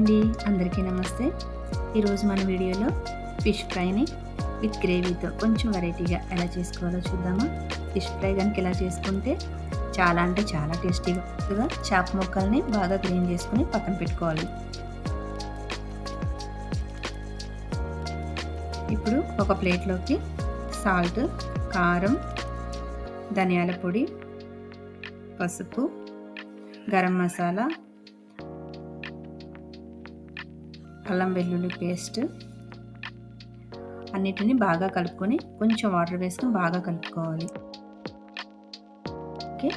అండి, అందరికీ నమస్తే. ఈరోజు మన వీడియోలో ఫిష్ ఫ్రైని విత్ గ్రేవీతో కొంచెం వెరైటీగా ఎలా చేసుకోవాలో చూద్దామా. ఫిష్ ఫ్రై కనుక ఇలా చేసుకుంటే చాలా అంటే చాలా టేస్టీగా చేప ముక్కల్ని బాగా క్లీన్ చేసుకుని పక్కన పెట్టుకోవాలి. ఇప్పుడు ఒక ప్లేట్లోకి సాల్ట్, కారం, ధనియాల పొడి, పసుపు, గరం మసాలా, అల్లం వెల్లుల్లి పేస్ట్ అన్నిటిని బాగా కలుపుకొని కొంచెం వాటర్ వేసుకొని బాగా కలుపుకోవాలి. ఓకే,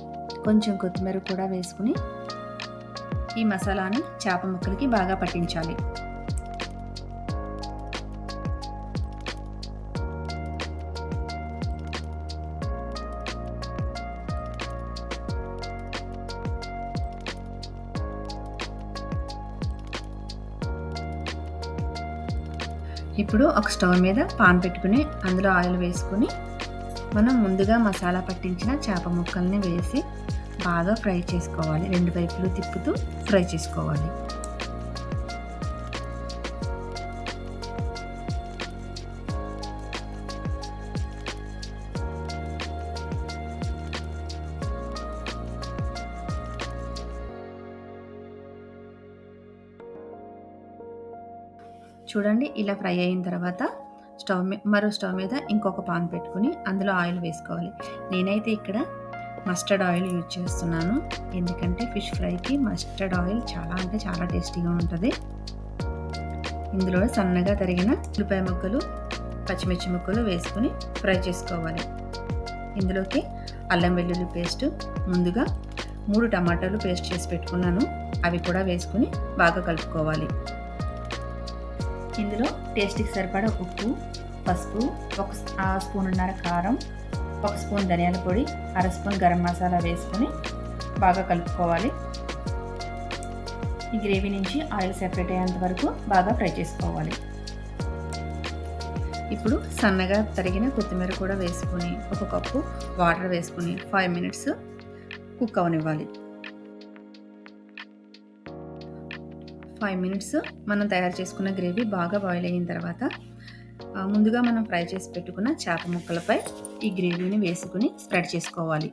కొంచెం కొత్తిమీర కూడా వేసుకుని ఈ మసాలాని చేప ముక్కలకి బాగా పట్టించాలి. ఇప్పుడు ఒక స్టవ్ మీద పాన్ పెట్టుకుని అందులో ఆయిల్ వేసుకుని మనం ముందుగా మసాలా పట్టించిన చేప ముక్కల్ని వేసి బాగా ఫ్రై చేసుకోవాలి. రెండు వైపులు తిప్పుతూ ఫ్రై చేసుకోవాలి. చూడండి, ఇలా ఫ్రై అయిన తర్వాత మరో స్టవ్ మీద ఇంకొక పాన్ పెట్టుకుని అందులో ఆయిల్ వేసుకోవాలి. నేనైతే ఇక్కడ మస్టర్డ్ ఆయిల్ యూజ్ చేస్తున్నాను, ఎందుకంటే ఫిష్ ఫ్రైకి మస్టర్డ్ ఆయిల్ చాలా అంటే చాలా టేస్టీగా ఉంటుంది. ఇందులో సన్నగా తరిగిన ఉల్లిపాయ ముక్కలు, పచ్చిమిర్చి ముక్కలు వేసుకుని ఫ్రై చేసుకోవాలి. ఇందులోకి అల్లం వెల్లుల్లి పేస్ట్, ముందుగా 3 టమాటాలు పేస్ట్ చేసి పెట్టుకున్నాను, అవి కూడా వేసుకుని బాగా కలుపుకోవాలి. ఇందులో టేస్ట్కి సరిపడా ఉప్పు, పసుపు, 1 స్పూనున్నర కారం, 1 స్పూన్ ధనియాల పొడి, 1/2 స్పూన్ గరం మసాలా వేసుకొని బాగా కలుపుకోవాలి. ఈ గ్రేవీ నుంచి ఆయిల్ సెపరేట్ అయ్యేంత వరకు బాగా ఫ్రై చేసుకోవాలి. ఇప్పుడు సన్నగా తరిగిన కొత్తిమీర కూడా వేసుకొని 1 కప్పు వాటర్ వేసుకొని 5 మినిట్స్ కుక్ అవనివ్వాలి. 5 మినిట్స్ మనం తయారు చేసుకున్న గ్రేవీ బాగా బాయిల్ అయిన తర్వాత ముందుగా మనం ఫ్రై చేసి పెట్టుకున్న చేప ముక్కలపై ఈ గ్రేవీని వేసుకుని స్ప్రెడ్ చేసుకోవాలి.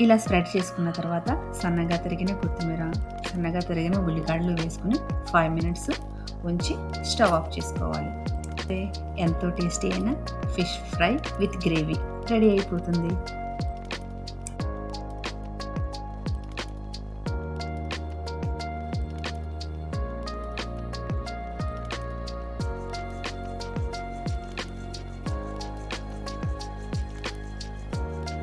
ఇలా స్ప్రెడ్ చేసుకున్న తర్వాత సన్నగా తరిగిన కొత్తిమీర, సన్నగా తరిగిన ఉల్లిగడ్డలు వేసుకుని 5 మినిట్స్ ఉంచి స్టవ్ ఆఫ్ చేసుకోవాలి. ఎంతో టేస్టీ అయిన fish fry with gravy ready అయిపోతుంది.